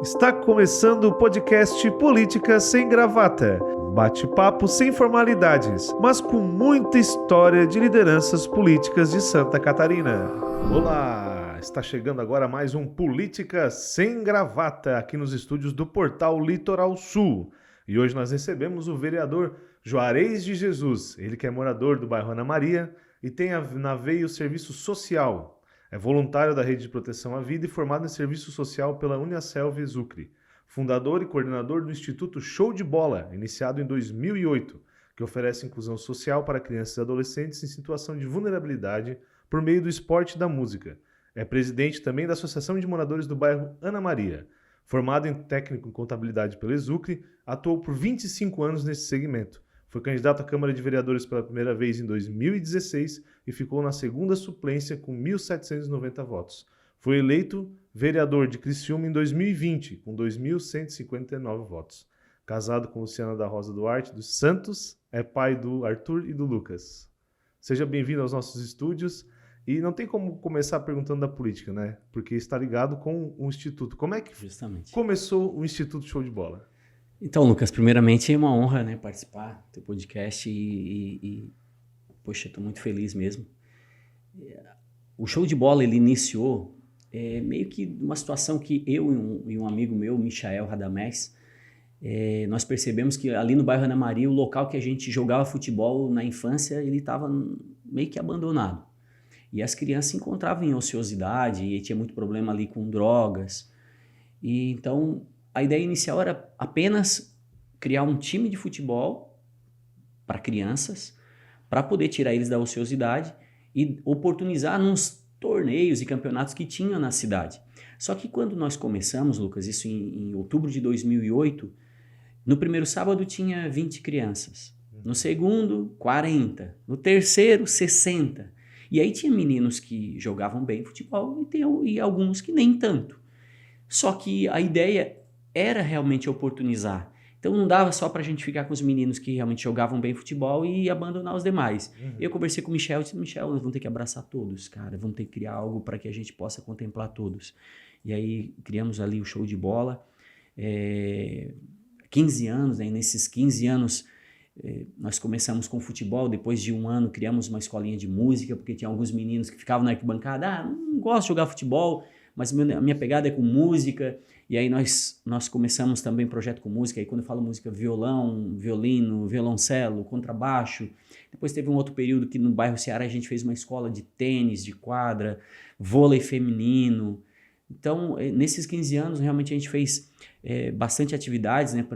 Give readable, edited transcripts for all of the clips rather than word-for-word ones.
Está começando o podcast Política Sem Gravata. Bate-papo sem formalidades, mas com muita história de lideranças políticas de Santa Catarina. Olá! Está chegando agora mais um Política Sem Gravata aqui nos estúdios do portal Litoral Sul. E hoje nós recebemos o vereador Juarez de Jesus, ele que é morador do bairro Ana Maria e tem na veia o serviço social. É voluntário da Rede de Proteção à Vida e formado em Serviço Social pela Uniaselv Exucre. Fundador e coordenador do Instituto Show de Bola, iniciado em 2008, que oferece inclusão social para crianças e adolescentes em situação de vulnerabilidade por meio do esporte e da música. É presidente também da Associação de Moradores do bairro Ana Maria. Formado em técnico em contabilidade pela Exucre, atuou por 25 anos nesse segmento. Foi candidato à Câmara de Vereadores pela primeira vez em 2016 e ficou na segunda suplência com 1.790 votos. Foi eleito vereador de Criciúma em 2020, com 2.159 votos. Casado com Luciana da Rosa Duarte dos Santos, é pai do Arthur e do Lucas. Seja bem-vindo aos nossos estúdios. E não tem como começar perguntando da política, né? Porque está ligado com o Instituto. Como é que começou o Instituto Show de Bola? Então, Lucas, primeiramente é uma honra, né, participar do teu podcast poxa, estou muito feliz mesmo. O Show de Bola, ele iniciou meio que uma situação que eu e um amigo meu, Michael Radamés, nós percebemos que ali no bairro Ana Maria, o local que a gente jogava futebol na infância, ele estava meio que abandonado. E as crianças se encontravam em ociosidade e tinha muito problema ali com drogas. E então a ideia inicial era apenas criar um time de futebol para crianças, para poder tirar eles da ociosidade e oportunizar nos torneios e campeonatos que tinham na cidade. Só que quando nós começamos, Lucas, isso em outubro de 2008, no primeiro sábado tinha 20 crianças, no segundo 40, no terceiro 60. E aí tinha meninos que jogavam bem futebol e alguns que nem tanto. Só que a ideia era realmente oportunizar. Então não dava só para a gente ficar com os meninos que realmente jogavam bem futebol e abandonar os demais. Eu conversei com o Michel e disse, Michel, nós vamos ter que abraçar todos, cara. Vamos ter que criar algo para que a gente possa contemplar todos. E aí criamos ali o Show de Bola. 15 anos, né? E nesses 15 anos nós começamos com futebol, depois de um ano criamos uma escolinha de música, porque tinha alguns meninos que ficavam na arquibancada, não gosto de jogar futebol, mas a minha pegada é com música, e aí nós começamos também projeto com música, aí quando eu falo música, violão, violino, violoncelo, contrabaixo. Depois teve um outro período que no bairro Ceará a gente fez uma escola de tênis, de quadra, vôlei feminino. Então, nesses 15 anos, realmente a gente fez bastante atividades, né,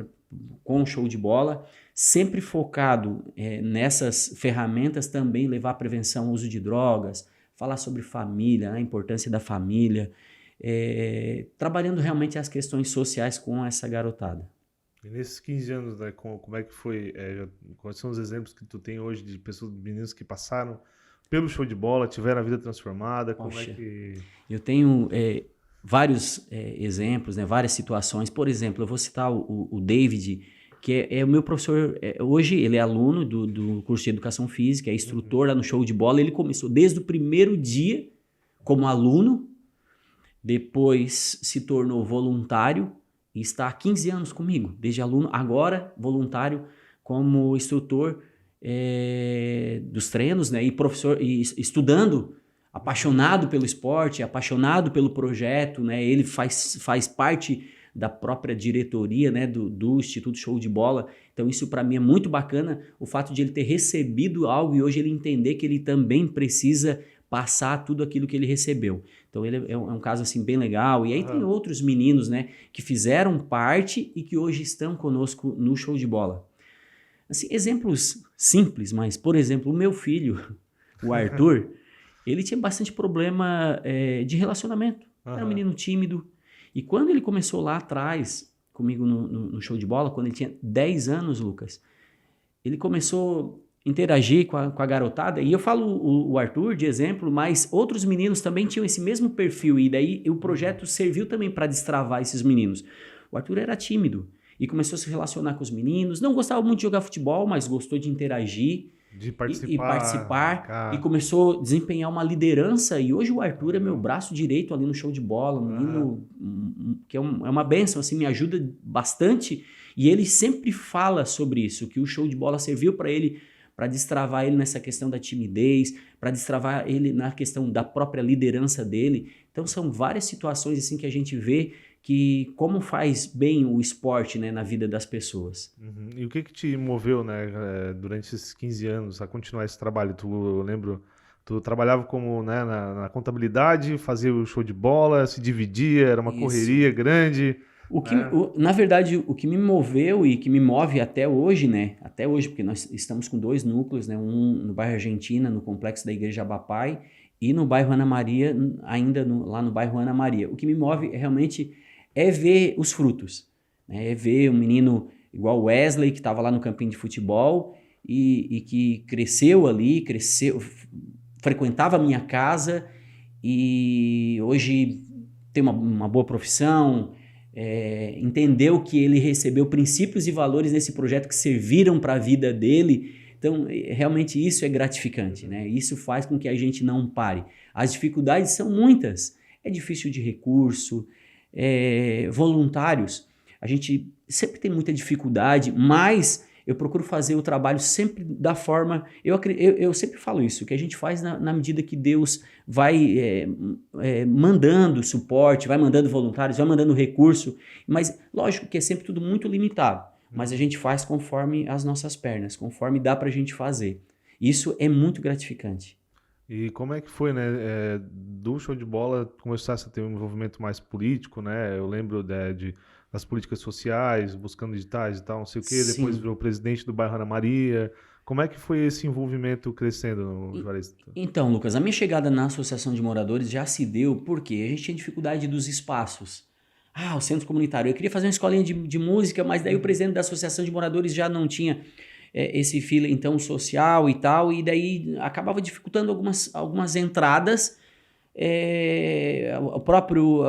com o Show de Bola, sempre focado nessas ferramentas também, levar a prevenção ao uso de drogas, falar sobre família, a importância da família, trabalhando realmente as questões sociais com essa garotada. E nesses 15 anos, né, como é que foi? Quais são os exemplos que tu tem hoje de pessoas, meninos que passaram pelo Show de Bola, tiveram a vida transformada? Como é que... Eu tenho vários exemplos, né, várias situações. Por exemplo, eu vou citar o David, que é o meu professor. Hoje ele é aluno do curso de Educação Física, é instrutor lá no Show de Bola. Ele começou desde o primeiro dia como aluno, depois se tornou voluntário e está há 15 anos comigo, desde aluno, agora voluntário como instrutor dos treinos, né, e professor, e estudando, apaixonado pelo esporte, apaixonado pelo projeto, né, ele faz parte da própria diretoria, né, do Instituto Show de Bola. Então isso para mim é muito bacana, o fato de ele ter recebido algo e hoje ele entender que ele também precisa passar tudo aquilo que ele recebeu. Então ele é um caso assim bem legal. E aí tem outros meninos, né, que fizeram parte e que hoje estão conosco no Show de Bola. Assim, exemplos simples, mas, por exemplo, o meu filho, o Arthur, ele tinha bastante problema de relacionamento. Era um menino tímido. E quando ele começou lá atrás, comigo no Show de Bola, quando ele tinha 10 anos, Lucas, ele começou a interagir com a garotada. E eu falo o Arthur de exemplo, mas outros meninos também tinham esse mesmo perfil. E daí o projeto serviu também para destravar esses meninos. O Arthur era tímido e começou a se relacionar com os meninos. Não gostava muito de jogar futebol, mas gostou de interagir. De e participar, e começou a desempenhar uma liderança, e hoje o Arthur é meu braço direito ali no show de bola, um menino que é uma bênção, assim, me ajuda bastante, e ele sempre fala sobre isso, que o show de bola serviu para ele, para destravar ele nessa questão da timidez, para destravar ele na questão da própria liderança dele. Então são várias situações assim que a gente vê que como faz bem o esporte, né, na vida das pessoas. Uhum. E o que te moveu, né, durante esses 15 anos a continuar esse trabalho? Eu lembro, tu trabalhava como, né, na contabilidade, fazia o show de bola, se dividia, era uma Isso. correria grande, né? Na verdade, o que me moveu e que me move até hoje, né? Até hoje, porque nós estamos com 2 núcleos, né? Um no bairro Argentina, no complexo da Igreja Abapai, e no bairro Ana Maria, ainda lá no bairro Ana Maria. O que me move realmente é ver os frutos, né? É ver um menino igual o Wesley, que estava lá no campinho de futebol e que cresceu ali, frequentava a minha casa e hoje tem uma boa profissão, entendeu que ele recebeu princípios e valores nesse projeto que serviram para a vida dele. Então, realmente isso é gratificante, né? Isso faz com que a gente não pare. As dificuldades são muitas. É difícil de recurso, voluntários. A gente sempre tem muita dificuldade, mas eu procuro fazer o trabalho sempre da forma... Eu sempre falo isso, que a gente faz na medida que Deus vai mandando suporte, vai mandando voluntários, vai mandando recurso, mas lógico que é sempre tudo muito limitado, mas a gente faz conforme as nossas pernas, conforme dá pra gente fazer. Isso é muito gratificante. E como é que foi, né? Do show de bola começasse a ter um envolvimento mais político, né? Eu lembro das políticas sociais, buscando editais e tal, não sei o quê. Depois Sim. virou presidente do bairro Ana Maria. Como é que foi esse envolvimento crescendo no Juarez? Então, Lucas, a minha chegada na Associação de Moradores já se deu porque a gente tinha dificuldade dos espaços. Ah, o centro comunitário. Eu queria fazer uma escolinha de música, mas daí o presidente da Associação de Moradores já não tinha esse feeling então social e tal, e daí acabava dificultando algumas entradas. O próprio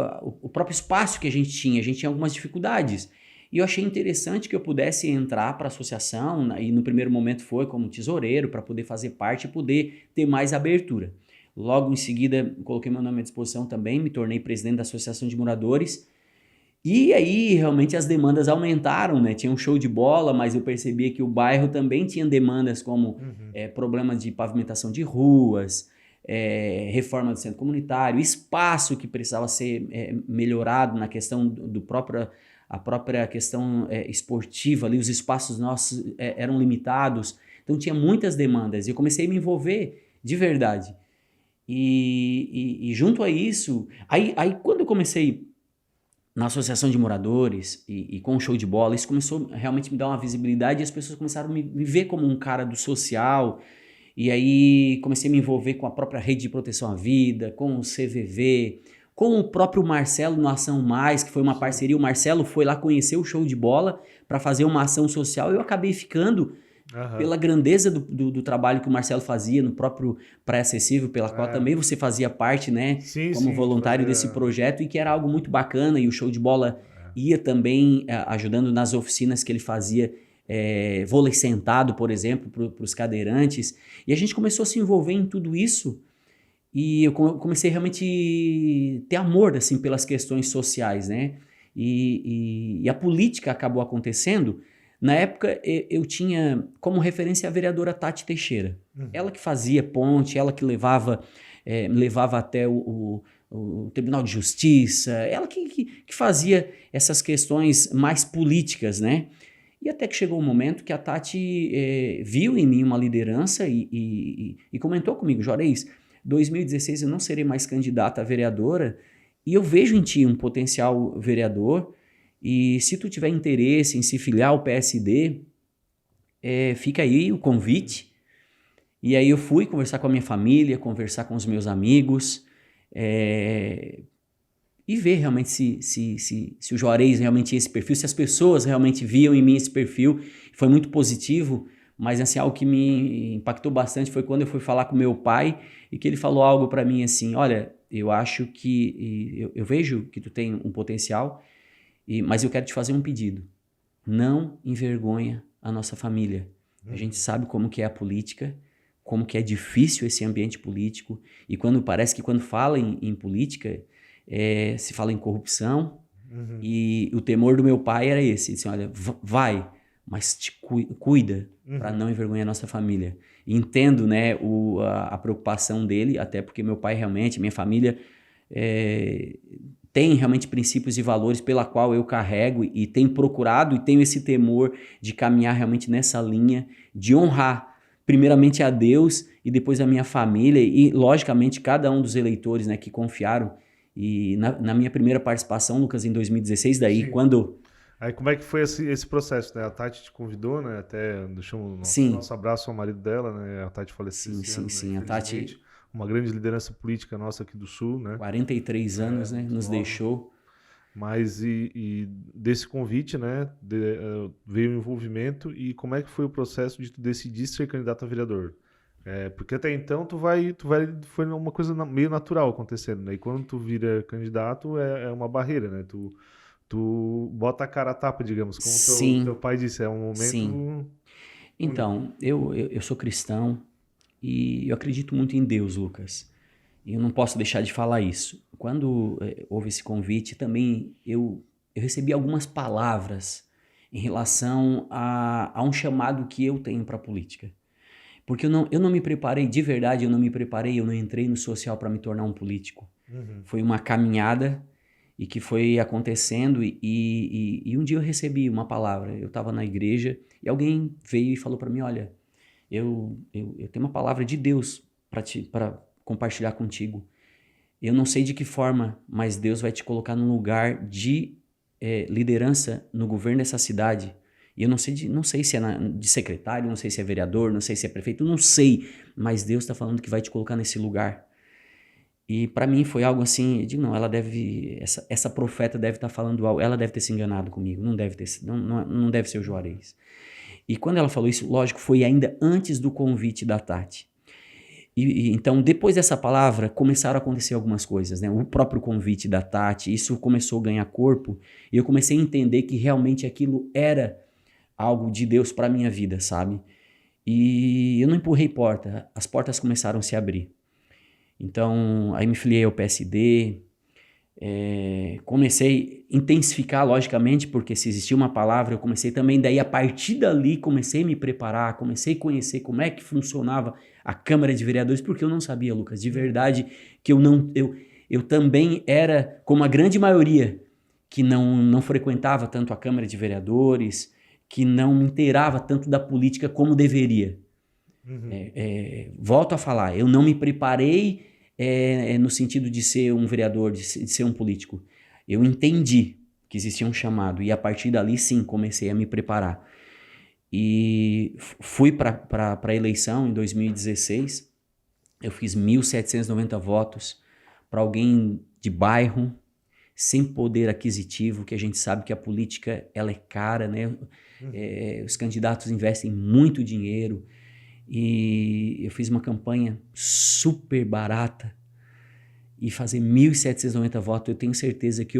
espaço que a gente tinha algumas dificuldades. E eu achei interessante que eu pudesse entrar para a associação, e no primeiro momento foi como tesoureiro, para poder fazer parte e poder ter mais abertura. Logo em seguida, coloquei meu nome à disposição também, me tornei presidente da Associação de Moradores. E aí, realmente, as demandas aumentaram, né? Tinha um show de bola, mas eu percebia que o bairro também tinha demandas como problemas de pavimentação de ruas, reforma do centro comunitário, espaço que precisava ser melhorado na questão a própria questão esportiva ali, os espaços nossos eram limitados, então tinha muitas demandas e eu comecei a me envolver de verdade. E junto a isso, aí quando eu comecei na associação de moradores e com o show de bola, isso começou realmente a me dar uma visibilidade e as pessoas começaram a me ver como um cara do social. E aí comecei a me envolver com a própria rede de proteção à vida, com o CVV, com o próprio Marcelo no Ação Mais, que foi uma parceria. O Marcelo foi lá conhecer o show de bola para fazer uma ação social e eu acabei ficando pela grandeza do trabalho que o Marcelo fazia no próprio Praia Acessível, pela qual também você fazia parte, né, Sim, como sim, voluntário desse projeto, e que era algo muito bacana, e o show de bola ia também ajudando nas oficinas que ele fazia, vôlei sentado, por exemplo, para os cadeirantes, e a gente começou a se envolver em tudo isso, e eu comecei realmente ter amor, assim, pelas questões sociais, né, e a política acabou acontecendo. Na época, eu tinha como referência a vereadora Tati Teixeira. Ela que fazia ponte, ela que me levava até o Tribunal de Justiça, ela que fazia essas questões mais políticas, né? E até que chegou um momento que a Tati viu em mim uma liderança e comentou comigo: Juarez, 2016 eu não serei mais candidata a vereadora e eu vejo em ti um potencial vereador. E se tu tiver interesse em se filiar ao PSD, fica aí o convite. E aí eu fui conversar com a minha família, conversar com os meus amigos, e ver realmente se o Juarez realmente tinha esse perfil, se as pessoas realmente viam em mim esse perfil. Foi muito positivo, mas assim, algo que me impactou bastante foi quando eu fui falar com meu pai e que ele falou algo para mim assim: olha, eu acho que eu vejo que tu tem um potencial, mas eu quero te fazer um pedido. Não envergonha a nossa família. A gente sabe como que é a política, como que é difícil esse ambiente político, e parece que quando fala em política, se fala em corrupção, e o temor do meu pai era esse, assim, olha, vai, mas cuida para não envergonhar a nossa família. E entendo, né, a preocupação dele, até porque meu pai realmente, minha família tem realmente princípios e valores pela qual eu carrego e tenho procurado e tenho esse temor de caminhar realmente nessa linha, de honrar primeiramente a Deus e depois a minha família e, logicamente, cada um dos eleitores, né, que confiaram. E na minha primeira participação, Lucas, em 2016, daí, Sim. quando... Aí como é que foi esse processo, né? A Tati te convidou, né? Até deixamos Sim. nosso abraço ao marido dela, né? A Tati faleceu esse ano, Sim. né? A Tati, uma grande liderança política nossa aqui do Sul, né? 43 anos, né? Nos deixou. Mas e desse convite, né? Veio o envolvimento e como é que foi o processo de tu decidir ser candidato a vereador? Porque até então foi uma coisa meio natural acontecendo, né? E quando tu vira candidato é uma barreira, né? Tu bota a cara a tapa, digamos, como teu pai disse, é um momento... Sim. Então, eu sou cristão e eu acredito muito em Deus, Lucas. E eu não posso deixar de falar isso. Quando houve esse convite, também eu recebi algumas palavras em relação a um chamado que eu tenho para a política. Porque eu não me preparei, de verdade, eu não entrei no social para me tornar um político. Foi uma caminhada e que foi acontecendo e um dia eu recebi uma palavra. Eu estava na igreja e alguém veio e falou para mim, olha, eu tenho uma palavra de Deus para compartilhar contigo. Eu não sei de que forma, mas Deus vai te colocar num lugar de liderança no governo dessa cidade. E eu não sei se é de secretário, não sei se é vereador, não sei se é prefeito, não sei, mas Deus está falando que vai te colocar nesse lugar. E para mim foi algo assim, eu digo, não, essa profeta deve estar falando algo, ela deve ter se enganado comigo, não deve ser o Juarez. E quando ela falou isso, lógico, foi ainda antes do convite da Tati. Então, depois dessa palavra, começaram a acontecer algumas coisas, né? O próprio convite da Tati, isso começou a ganhar corpo, e eu comecei a entender que realmente aquilo era algo de Deus para minha vida, sabe? E eu não empurrei porta, as portas começaram a se abrir. Então, aí me filiei ao PSD, comecei a intensificar, logicamente, porque se existia uma palavra, eu comecei também, daí a partir dali, comecei a me preparar, comecei a conhecer como é que funcionava a Câmara de Vereadores, porque eu não sabia, Lucas, de verdade, que eu também era, como a grande maioria, que não frequentava tanto a Câmara de Vereadores, que não me inteirava tanto da política como deveria. Volto a falar, eu não me preparei no sentido de ser um vereador, de ser um político. Eu entendi que existia um chamado e a partir dali, sim, comecei a me preparar. E fui para a eleição em 2016, eu fiz 1.790 votos para alguém de bairro, sem poder aquisitivo, que a gente sabe que a política ela é cara, né? Os candidatos investem muito dinheiro e eu fiz uma campanha super barata e fazer 1.790 votos, eu tenho certeza que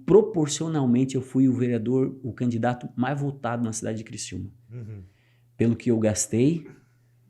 proporcionalmente eu fui o vereador, o candidato mais votado na cidade de Criciúma. Pelo que eu gastei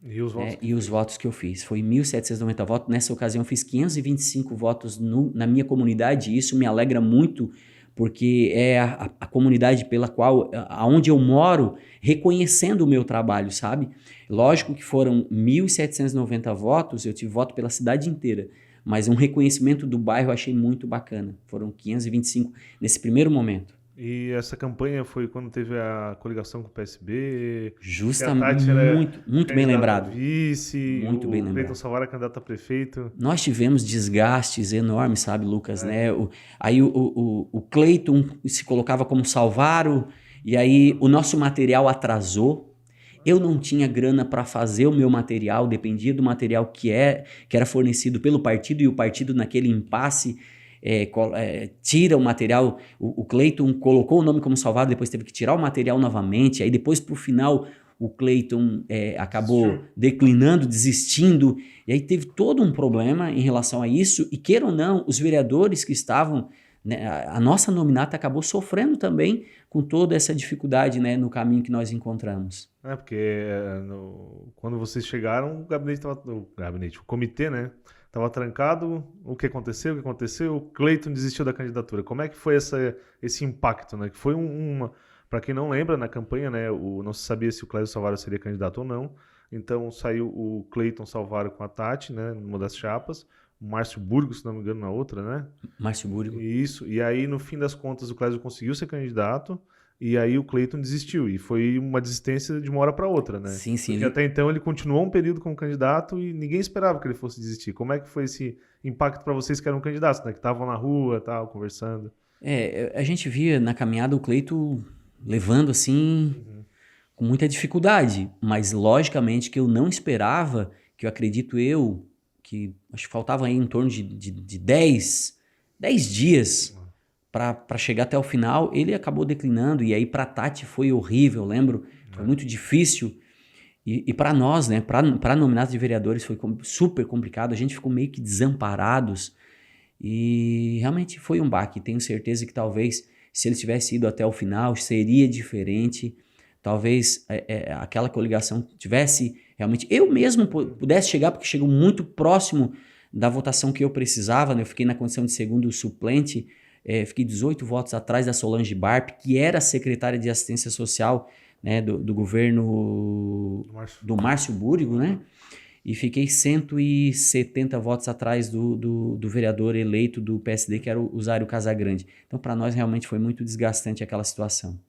e os votos que eu fiz. Foi 1.790 votos. Nessa ocasião eu fiz 525 votos na minha comunidade e isso me alegra muito porque é a comunidade pela qual, aonde eu moro, reconhecendo o meu trabalho, sabe? Lógico que foram 1.790 votos, eu tive voto pela cidade inteira, mas um reconhecimento do bairro eu achei muito bacana. Foram 525 nesse primeiro momento. E essa campanha foi quando teve a coligação com o PSB? Justamente, muito bem lembrado. Vice, muito bem lembrado. Cleiton Salvara, candidato a prefeito. Nós tivemos desgastes enormes, sabe, Lucas, né? Aí o Cleiton se colocava como Salvaro, e aí o nosso material atrasou. Eu não tinha grana para fazer o meu material, dependia do material que era fornecido pelo partido, e o partido naquele impasse tira o material. O Cleiton colocou o nome como Salvador, depois teve que tirar o material novamente, aí depois pro final o Cleiton acabou declinando, desistindo, e aí teve todo um problema em relação a isso, e queira ou não, os vereadores que estavam né? A nossa nominata acabou sofrendo também com toda essa dificuldade, né, no caminho que nós encontramos. Porque quando vocês chegaram, o comitê, né, estava trancado. O que aconteceu? O que aconteceu? O Cleiton desistiu da candidatura. Como é que foi esse impacto, né? Que foi para quem não lembra, na campanha, né, não se sabia se o Clésio Salvaro seria candidato ou não. Então saiu o Cleiton Salvaro com a Tati, né, numa das chapas. O Márcio Burgos, se não me engano, na outra, né? Márcio Burgo. Isso. E aí, no fim das contas, o Clésio conseguiu ser candidato. E aí o Cleiton desistiu. E foi uma desistência de uma hora para outra, né? Sim, sim. Porque até então ele continuou um período como candidato e ninguém esperava que ele fosse desistir. Como é que foi esse impacto para vocês que eram candidatos, né? Que estavam na rua, tal, conversando? A gente via na caminhada o Cleiton levando assim com muita dificuldade, mas logicamente que eu não esperava, que eu acredito que acho que faltava aí em torno de 10 dias para chegar até o final. Ele acabou declinando, e aí para a Tati foi horrível, lembro, foi muito difícil. E para nós, né, para nominados de vereadores foi super complicado, a gente ficou meio que desamparados, e realmente foi um baque. Tenho certeza que talvez se ele tivesse ido até o final seria diferente, talvez aquela coligação tivesse realmente, eu mesmo pudesse chegar, porque chegou muito próximo da votação que eu precisava, né? Eu fiquei na condição de segundo suplente, fiquei 18 votos atrás da Solange Barp, que era secretária de assistência social, né, do governo do Márcio Búrigo, né? E fiquei 170 votos atrás do vereador eleito do PSD, que era o Zário Casagrande. Então, para nós, realmente foi muito desgastante aquela situação.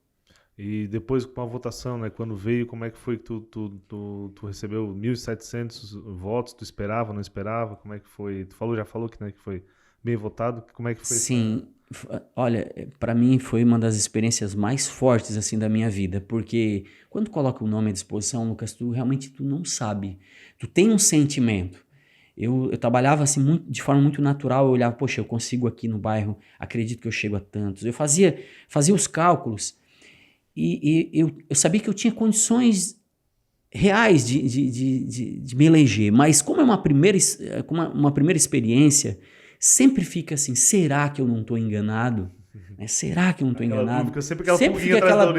E depois com a votação, né? Quando veio, como é que foi que tu recebeu 1.700 votos? Tu esperava, não esperava? Como é que foi? Já falou que, né, que foi bem votado. Como é que foi? Sim, olha, para mim foi uma das experiências mais fortes assim da minha vida, porque quando coloca o nome à disposição, Lucas, tu não sabe. Tu tem um sentimento. Eu trabalhava assim de forma muito natural, eu olhava, poxa, eu consigo aqui no bairro, acredito que eu chego a tantos. Eu fazia os cálculos. E eu sabia que eu tinha condições reais de me eleger, mas como é uma primeira experiência, sempre fica assim, será que eu não estou enganado? Será que eu não estou enganado? Dúvida, sempre fica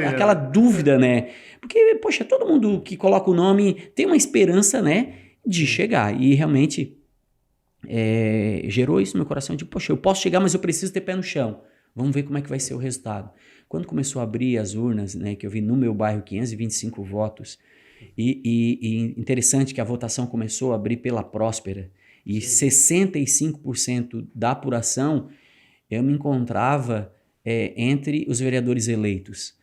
aquela dúvida, né? Porque, poxa, todo mundo que coloca o nome tem uma esperança, né, de chegar. E realmente gerou isso no meu coração, de, poxa, eu posso chegar, mas eu preciso ter pé no chão. Vamos ver como é que vai ser o resultado. Quando começou a abrir as urnas, né, que eu vi no meu bairro 525 votos, e interessante que a votação começou a abrir pela Próspera, e 65% da apuração eu me encontrava entre os vereadores eleitos.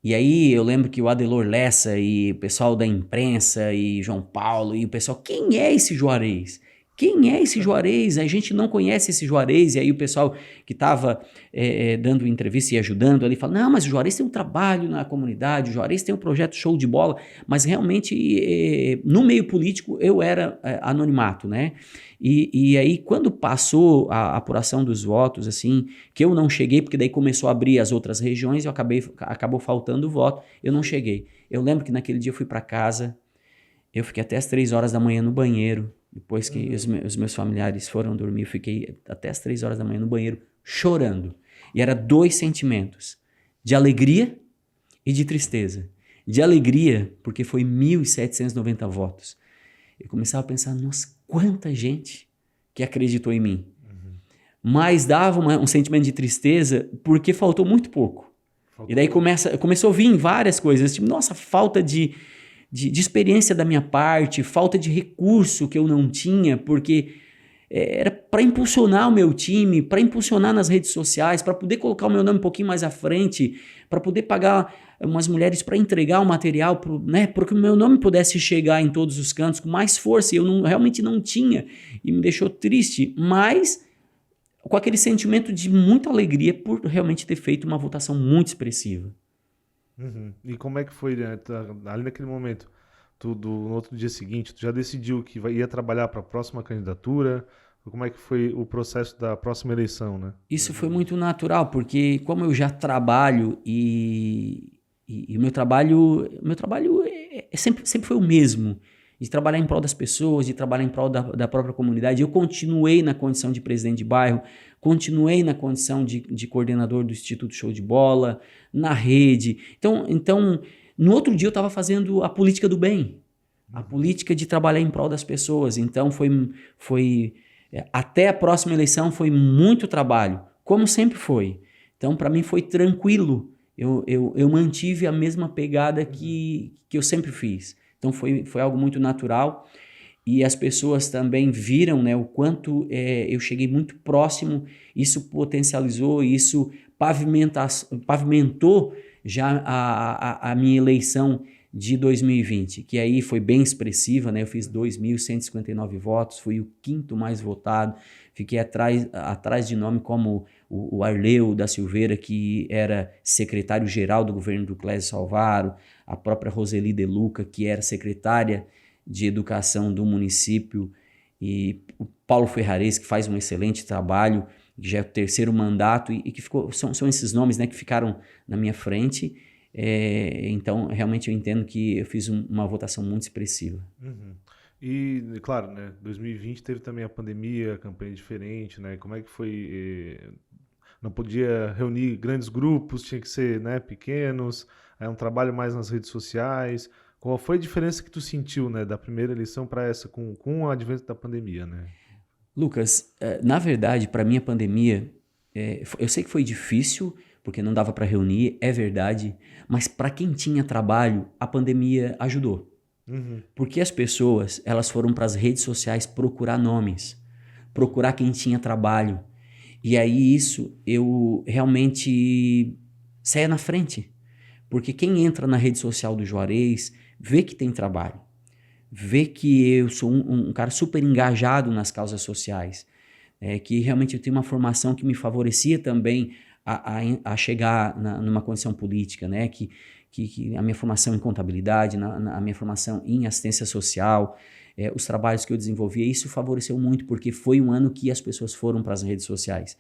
E aí eu lembro que o Adelor Lessa e o pessoal da imprensa e João Paulo e o pessoal, quem é esse Juarez? Quem é esse Juarez? A gente não conhece esse Juarez. E aí o pessoal que estava dando entrevista e ajudando ali fala, não, mas o Juarez tem um trabalho na comunidade, o Juarez tem um projeto show de bola, mas realmente no meio político eu era anonimato, né? E aí quando passou a apuração dos votos, assim, que eu não cheguei, porque daí começou a abrir as outras regiões e acabou faltando voto, eu não cheguei. Eu lembro que naquele dia eu fui para casa, eu fiquei até as 3 horas da manhã no banheiro. Depois que os meus familiares foram dormir, eu fiquei até as 3 horas da manhã no banheiro chorando. E era 2 sentimentos, de alegria e de tristeza. De alegria, porque foi 1.790 votos. Eu começava a pensar, nossa, quanta gente que acreditou em mim. Mas dava um sentimento de tristeza porque faltou muito pouco. E daí começou a vir várias coisas, tipo, nossa, falta de experiência da minha parte, falta de recurso que eu não tinha, porque era para impulsionar o meu time, para impulsionar nas redes sociais, para poder colocar o meu nome um pouquinho mais à frente, para poder pagar umas mulheres para entregar o material, né, para que o meu nome pudesse chegar em todos os cantos com mais força, e eu realmente não tinha, e me deixou triste, mas com aquele sentimento de muita alegria por realmente ter feito uma votação muito expressiva. E como é que foi, né, ali naquele momento, no outro dia seguinte, tu já decidiu que ia trabalhar para a próxima candidatura? Como é que foi o processo da próxima eleição, né? Isso foi muito natural, porque como eu já trabalho e o meu trabalho sempre foi o mesmo. de trabalhar em prol das pessoas, de trabalhar em prol da própria comunidade. Eu continuei na condição de presidente de bairro, continuei na condição de coordenador do Instituto Show de Bola, na rede. Então no outro dia eu estava fazendo a política do bem, a política de trabalhar em prol das pessoas. Então até a próxima eleição foi muito trabalho, como sempre foi. Então para mim foi tranquilo, eu mantive a mesma pegada que eu sempre fiz. Então foi algo muito natural e as pessoas também viram, né, o quanto eu cheguei muito próximo, isso potencializou, isso pavimentou já a minha eleição de 2020, que aí foi bem expressiva, né? Eu fiz 2.159 votos, fui o quinto mais votado, fiquei atrás de nome como o Arleu da Silveira, que era secretário-geral do governo do Clésio Salvaro, a própria Roseli De Luca, que era secretária de educação do município, e o Paulo Ferrares, que faz um excelente trabalho, que já é o terceiro mandato, e que são esses nomes, né, que ficaram na minha frente. Então, realmente eu entendo que eu fiz uma votação muito expressiva. Uhum. E, claro, né, 2020 teve também a pandemia, a campanha diferente, né? Como é que foi? Não podia reunir grandes grupos, tinha que ser, né, pequenos, um trabalho mais nas redes sociais. Qual foi a diferença que tu sentiu, né, da primeira eleição para essa, com o advento da pandemia, né? Lucas, na verdade, para mim a pandemia, eu sei que foi difícil, porque não dava para reunir, é verdade, mas para quem tinha trabalho, a pandemia ajudou. Uhum. Porque as pessoas, elas foram para as redes sociais procurar nomes, procurar quem tinha trabalho. E aí isso eu realmente saia na frente. Porque quem entra na rede social do Juarez vê que tem trabalho, vê que eu sou um cara super engajado nas causas sociais, que realmente eu tenho uma formação que me favorecia também a chegar numa condição política, né? Que a minha formação em contabilidade, a minha formação em assistência social, os trabalhos que eu desenvolvia, isso favoreceu muito, porque foi um ano que as pessoas foram para as redes sociais.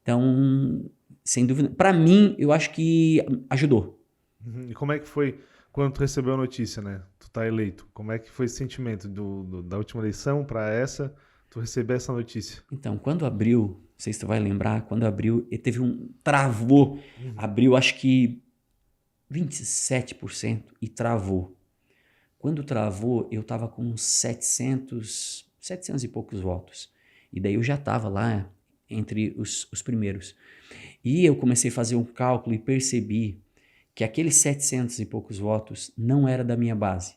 Então, sem dúvida, para mim, eu acho que ajudou. Uhum. E como é que foi quando tu recebeu a notícia, né? Tu tá eleito. Como é que foi esse sentimento da última eleição para essa, tu receber essa notícia? Então, quando abriu, não sei se tu vai lembrar, quando abriu, teve travou, abriu acho que 27% e travou. Quando travou, eu estava com 700 e poucos votos. E daí eu já estava lá entre os primeiros. E eu comecei a fazer um cálculo e percebi que aqueles 700 e poucos votos não era da minha base,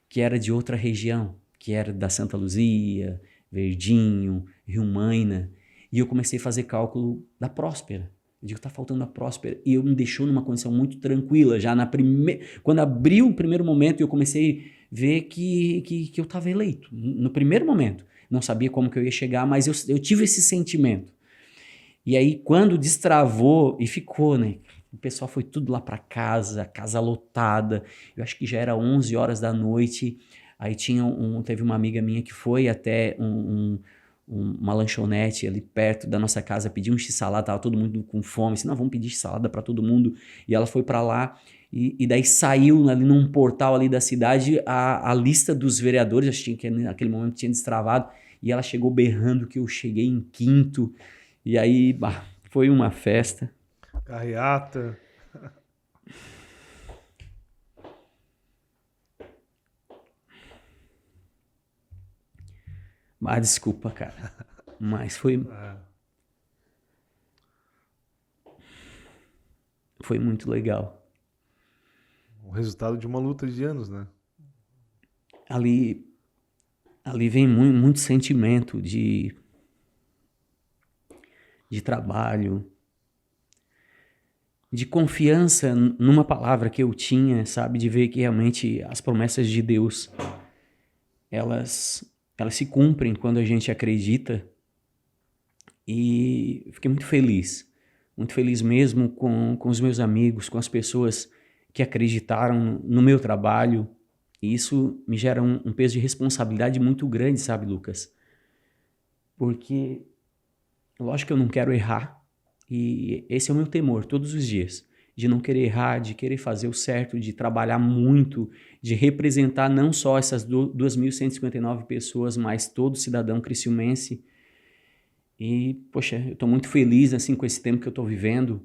que era de outra região, que era da Santa Luzia, Verdinho, Rio Maina. E eu comecei a fazer cálculo da Próspera. Eu digo, tá faltando a Próspera. E eu me deixou numa condição muito tranquila, já quando abriu o primeiro momento, eu comecei a ver que eu estava eleito. No primeiro momento. Não sabia como que eu ia chegar, mas eu tive esse sentimento. E aí, quando destravou, e ficou, né? O pessoal foi tudo lá para casa, casa lotada. Eu acho que já era 11 horas da noite. Aí teve uma amiga minha que foi até uma lanchonete ali perto da nossa casa, pediu um x-salada, tava todo mundo com fome, assim, não, vamos pedir x-salada para todo mundo. E ela foi para lá e daí saiu ali num portal ali da cidade a lista dos vereadores, acho que naquele momento tinha destravado, e ela chegou berrando que eu cheguei em quinto. E aí, foi uma festa. Carreata. Desculpa, cara. Mas foi muito legal. O resultado de uma luta de anos, né? Ali vem muito sentimento de trabalho, de confiança numa palavra que eu tinha, sabe? De ver que realmente as promessas de Deus, elas se cumprem quando a gente acredita. E fiquei muito feliz mesmo com os meus amigos, com as pessoas que acreditaram no meu trabalho. E isso me gera um peso de responsabilidade muito grande, sabe, Lucas? Porque, lógico que eu não quero errar, e esse é o meu temor todos os dias. de não querer errar, de querer fazer o certo, de trabalhar muito, de representar não só essas 2.159 pessoas, mas todo cidadão criciumense. E, poxa, eu estou muito feliz assim, com esse tempo que eu estou vivendo.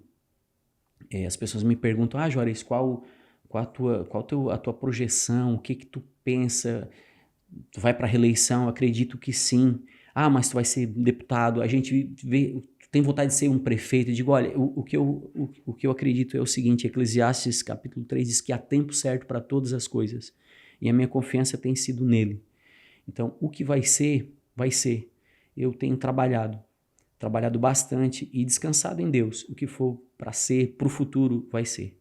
As pessoas me perguntam, Juarez, qual a tua projeção, o que tu pensa? Tu vai para a reeleição? Eu acredito que sim. Mas tu vai ser deputado. A gente vê, tu tem vontade de ser um prefeito. Eu digo, olha, o que eu acredito é o seguinte, Eclesiastes capítulo 3 diz que há tempo certo para todas as coisas. E a minha confiança tem sido nele. Então, o que vai ser, vai ser. Eu tenho trabalhado bastante e descansado em Deus. O que for para ser, para o futuro, vai ser.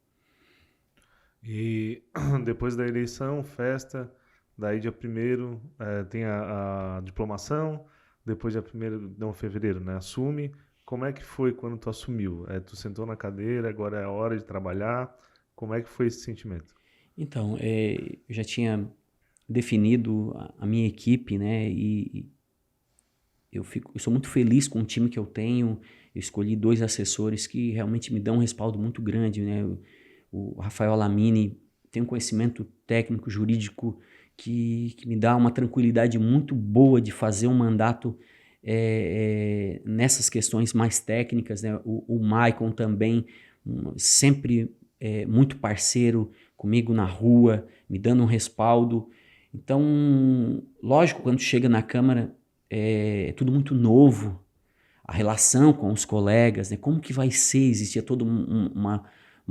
E depois da eleição, festa, daí dia 1º tem a diplomação, depois dia 1º de fevereiro, né? Assume. Como é que foi quando tu assumiu? Tu sentou na cadeira, agora é a hora de trabalhar. Como é que foi esse sentimento? Então, eu já tinha definido a minha equipe, né? E eu sou muito feliz com o time que eu tenho. Eu escolhi 2 assessores que realmente me dão um respaldo muito grande, né? O Rafael Alamini tem um conhecimento técnico, jurídico, que me dá uma tranquilidade muito boa de fazer um mandato nessas questões mais técnicas, né? O Maicon também, sempre muito parceiro comigo na rua, me dando um respaldo. Então, lógico, quando chega na Câmara, é tudo muito novo, a relação com os colegas, né? Como que vai ser, existia toda uma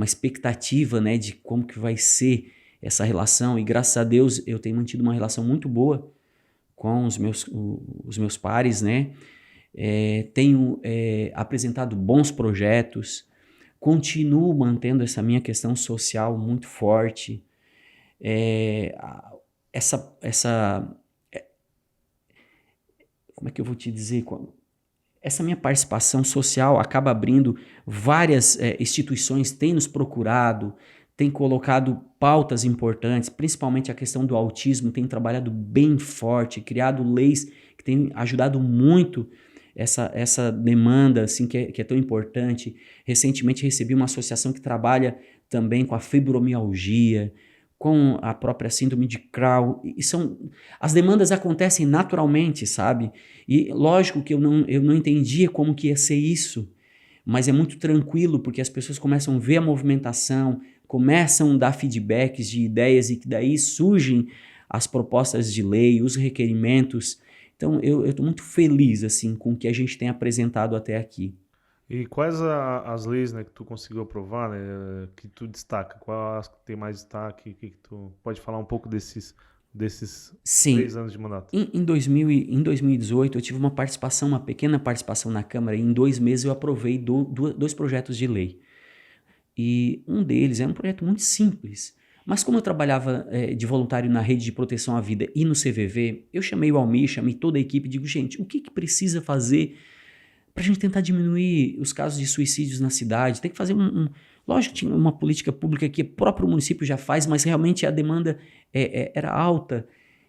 expectativa, né, de como que vai ser essa relação, e graças a Deus eu tenho mantido uma relação muito boa com os meus pares, né? Tenho apresentado bons projetos, continuo mantendo essa minha questão social muito forte. Como é que eu vou te dizer? Essa minha participação social acaba abrindo várias instituições, têm nos procurado, têm colocado pautas importantes, principalmente a questão do autismo, tem trabalhado bem forte, criado leis que têm ajudado muito essa demanda assim, que é tão importante. Recentemente recebi uma associação que trabalha também com a fibromialgia, com a própria síndrome de Crohn, e as demandas acontecem naturalmente, sabe? E lógico que eu não entendia como que ia ser isso, mas é muito tranquilo, porque as pessoas começam a ver a movimentação, começam a dar feedbacks de ideias, e que daí surgem as propostas de lei, os requerimentos. Então eu estou muito feliz assim, com o que a gente tem apresentado até aqui. E quais as leis, né, que tu conseguiu aprovar, né, que tu destaca? Quais que tem mais destaque? Que tu pode falar um pouco desses Sim. 3 anos de mandato? Em 2018 eu tive uma pequena participação na Câmara, e em 2 meses eu aprovei 2 projetos de lei. E um deles é um projeto muito simples, mas como eu trabalhava de voluntário na Rede de Proteção à Vida e no CVV, eu chamei o Almir, chamei toda a equipe e digo, gente, o que precisa fazer para a gente tentar diminuir os casos de suicídios na cidade? Tem que fazer lógico que tinha uma política pública que o próprio município já faz, mas realmente a demanda era alta,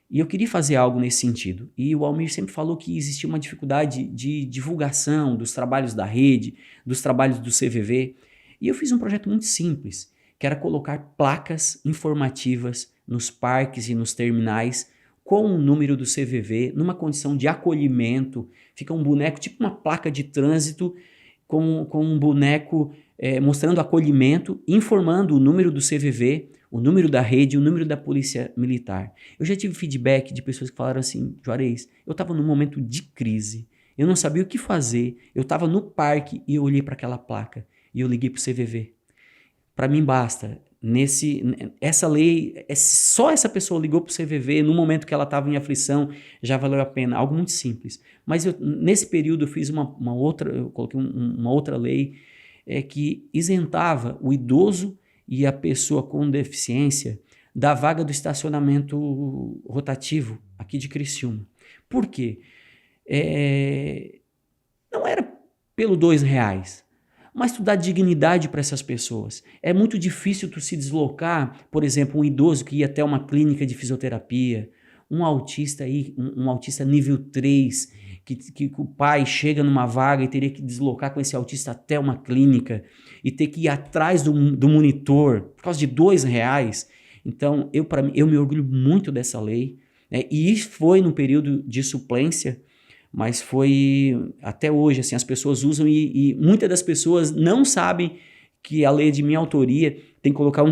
e eu queria fazer algo nesse sentido. E o Almir sempre falou que existia uma dificuldade de divulgação dos trabalhos da rede, dos trabalhos do CVV, e eu fiz um projeto muito simples, que era colocar placas informativas nos parques e nos terminais com o número do CVV, numa condição de acolhimento. Fica um boneco, tipo uma placa de trânsito, com um boneco mostrando acolhimento, informando o número do CVV, o número da rede, o número da polícia militar. Eu já tive feedback de pessoas que falaram assim, Juarez, eu estava num momento de crise, eu não sabia o que fazer, eu estava no parque e eu olhei para aquela placa e eu liguei para o CVV. Para mim basta. Essa lei, só essa pessoa ligou para o CVV no momento que ela estava em aflição, já valeu a pena, algo muito simples. Mas nesse período eu fiz eu coloquei uma outra lei que isentava o idoso e a pessoa com deficiência da vaga do estacionamento rotativo aqui de Criciúma. Por quê? Não era pelo R$2, mas tu dá dignidade para essas pessoas. É muito difícil tu se deslocar, por exemplo, um idoso que ia até uma clínica de fisioterapia, um autista nível 3, que o pai chega numa vaga e teria que deslocar com esse autista até uma clínica e ter que ir atrás do monitor por causa de R$ 2. Então, eu me orgulho muito dessa lei, né? E isso foi no período de suplência, mas foi até hoje, assim, as pessoas usam e muitas das pessoas não sabem que a lei é de minha autoria, tem que colocar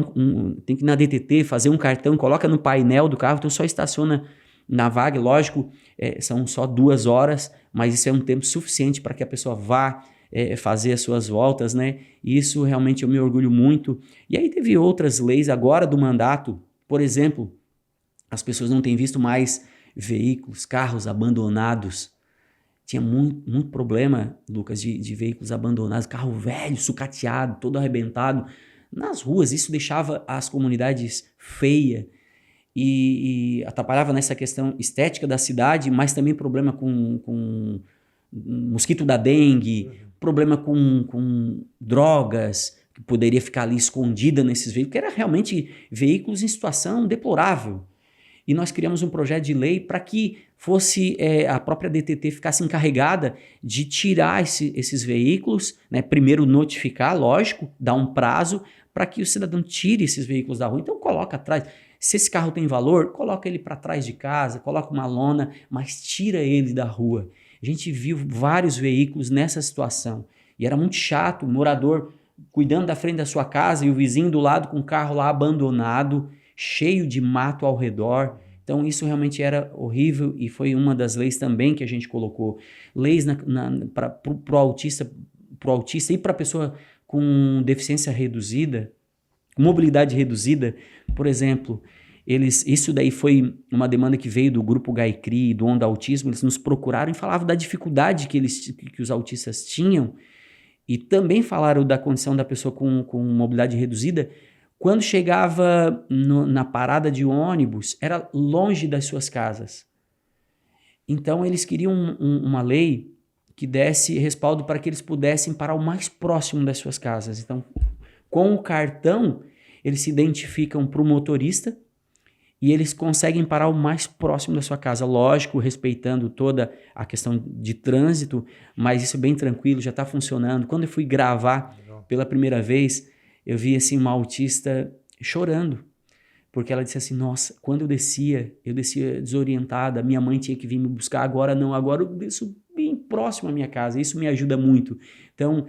tem que ir na DTT, fazer um cartão, coloca no painel do carro, então só estaciona na vaga, lógico, são só 2 horas, mas isso é um tempo suficiente para que a pessoa vá fazer as suas voltas, né? E isso realmente eu me orgulho muito. E aí teve outras leis agora do mandato, por exemplo, as pessoas não têm visto mais veículos, carros abandonados. Tinha muito problema, Lucas, de veículos abandonados, carro velho, sucateado, todo arrebentado nas ruas. Isso deixava as comunidades feias e atrapalhava nessa questão estética da cidade, mas também problema com mosquito da dengue, problema com drogas, que poderia ficar ali escondida nesses veículos, que eram realmente veículos em situação deplorável. E nós criamos um projeto de lei para que fosse a própria DTT ficasse encarregada de tirar esses veículos, né? Primeiro notificar, lógico, dar um prazo para que o cidadão tire esses veículos da rua. Então coloca atrás. Se esse carro tem valor, coloca ele para trás de casa, coloca uma lona, mas tira ele da rua. A gente viu vários veículos nessa situação e era muito chato, o morador cuidando da frente da sua casa e o vizinho do lado com o carro lá abandonado, cheio de mato ao redor. Então isso realmente era horrível e foi uma das leis também que a gente colocou. Leis para o autista e para a pessoa com deficiência reduzida, mobilidade reduzida, por exemplo, isso daí foi uma demanda que veio do grupo GAICRI, do Onda Autismo, eles nos procuraram e falavam da dificuldade que os autistas tinham e também falaram da condição da pessoa com mobilidade reduzida. Quando chegava na parada de ônibus, era longe das suas casas. Então, eles queriam uma lei que desse respaldo para que eles pudessem parar o mais próximo das suas casas. Então, com o cartão, eles se identificam para o motorista e eles conseguem parar o mais próximo da sua casa. Lógico, respeitando toda a questão de trânsito, mas isso é bem tranquilo, já está funcionando. Quando eu fui gravar pela primeira vez, eu vi assim uma autista chorando, porque ela disse assim, nossa, quando eu descia desorientada, minha mãe tinha que vir me buscar, agora não, agora eu desço bem próximo à minha casa, isso me ajuda muito. Então,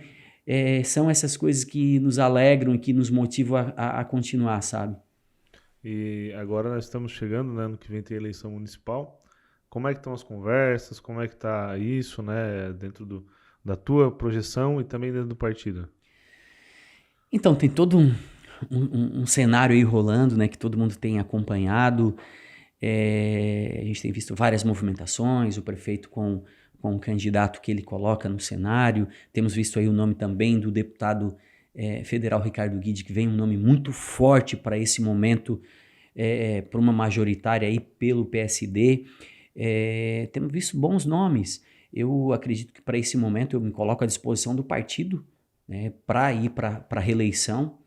são essas coisas que nos alegram e que nos motivam a continuar, sabe? E agora nós estamos chegando, né, no que vem ter eleição municipal. Como é que estão as conversas, como é que está isso, né, dentro da tua projeção e também dentro do partido? Então, tem todo um cenário aí rolando, né, que todo mundo tem acompanhado. A gente tem visto várias movimentações, o prefeito com o candidato que ele coloca no cenário. Temos visto aí o nome também do deputado federal Ricardo Guide, que vem um nome muito forte para esse momento, para uma majoritária aí pelo PSD. Temos visto bons nomes. Eu acredito que para esse momento eu me coloco à disposição do partido, né, para ir para a reeleição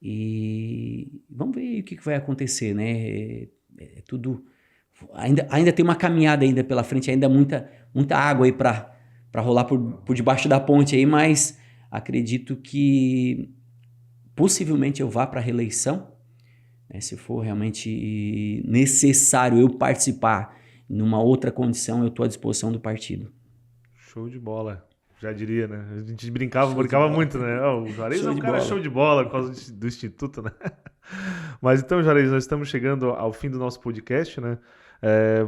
e vamos ver o que vai acontecer, né? Tudo ainda tem uma caminhada ainda pela frente, ainda muita água aí para rolar por debaixo da ponte aí, mas acredito que possivelmente eu vá para a reeleição, né? Se for realmente necessário eu participar numa outra condição, eu estou à disposição do partido. Show de bola. Já diria, né? A gente brincava muito, né? O Juarez é um cara show de bola por causa do Instituto, né? Mas então, Juarez, nós estamos chegando ao fim do nosso podcast, né?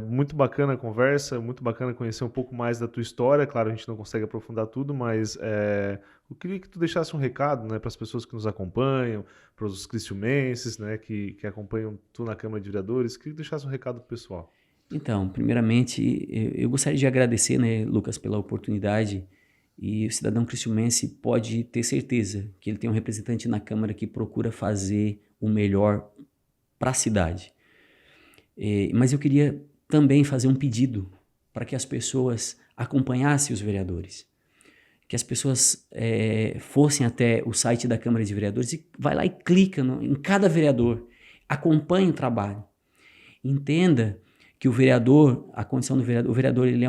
Muito bacana a conversa, muito bacana conhecer um pouco mais da tua história. Claro, a gente não consegue aprofundar tudo, mas eu queria que tu deixasse um recado, né, para as pessoas que nos acompanham, para os criciumenses, né, que acompanham tu na Câmara de Vereadores. Queria que tu deixasse um recado pro pessoal. Então, primeiramente, eu gostaria de agradecer, né, Lucas, pela oportunidade. E o cidadão criciumense pode ter certeza que ele tem um representante na Câmara que procura fazer o melhor para a cidade. Mas eu queria também fazer um pedido para que as pessoas acompanhassem os vereadores, que as pessoas fossem até o site da Câmara de Vereadores e vai lá e clica em cada vereador, acompanhe o trabalho. Entenda que o vereador, a condição do vereador, o vereador ele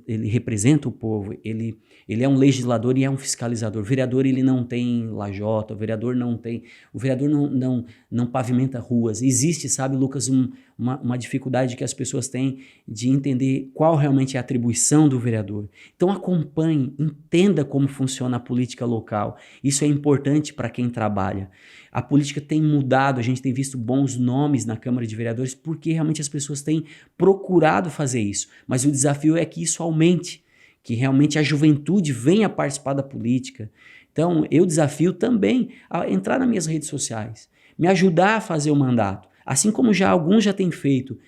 ele representa o povo, ele é um legislador e é um fiscalizador. O vereador ele não tem lajota, o vereador não pavimenta ruas. Existe, sabe, Lucas, uma dificuldade que as pessoas têm de entender qual realmente é a atribuição do vereador. Então acompanhe, entenda como funciona a política local. Isso é importante para quem trabalha. A política tem mudado, a gente tem visto bons nomes na Câmara de Vereadores porque realmente as pessoas têm procurado fazer isso. Mas o desafio é que isso aumente, que realmente a juventude venha participar da política. Então, eu desafio também a entrar nas minhas redes sociais, me ajudar a fazer o mandato. Assim como alguns já têm feito,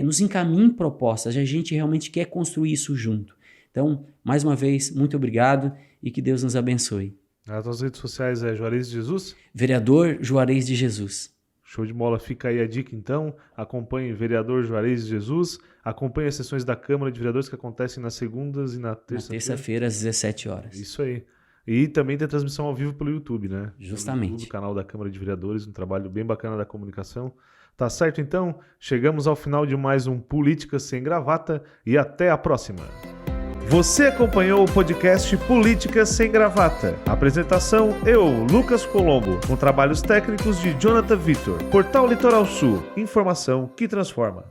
nos encaminhem propostas, a gente realmente quer construir isso junto. Então, mais uma vez, muito obrigado e que Deus nos abençoe. As nossas redes sociais é Juarez de Jesus? Vereador Juarez de Jesus. Show de bola, fica aí a dica então, acompanhe Vereador Juarez de Jesus, acompanhe as sessões da Câmara de Vereadores que acontecem nas segundas e na terça-feira. Na terça-feira às 17 horas. Isso aí. E também tem transmissão ao vivo pelo YouTube, né? Justamente. No YouTube, canal da Câmara de Vereadores, um trabalho bem bacana da comunicação. Tá certo então? Chegamos ao final de mais um Políticas Sem Gravata e até a próxima. Você acompanhou o podcast Políticas Sem Gravata. Apresentação, eu, Lucas Colombo, com trabalhos técnicos de Jonathan Vitor. Portal Litoral Sul, informação que transforma.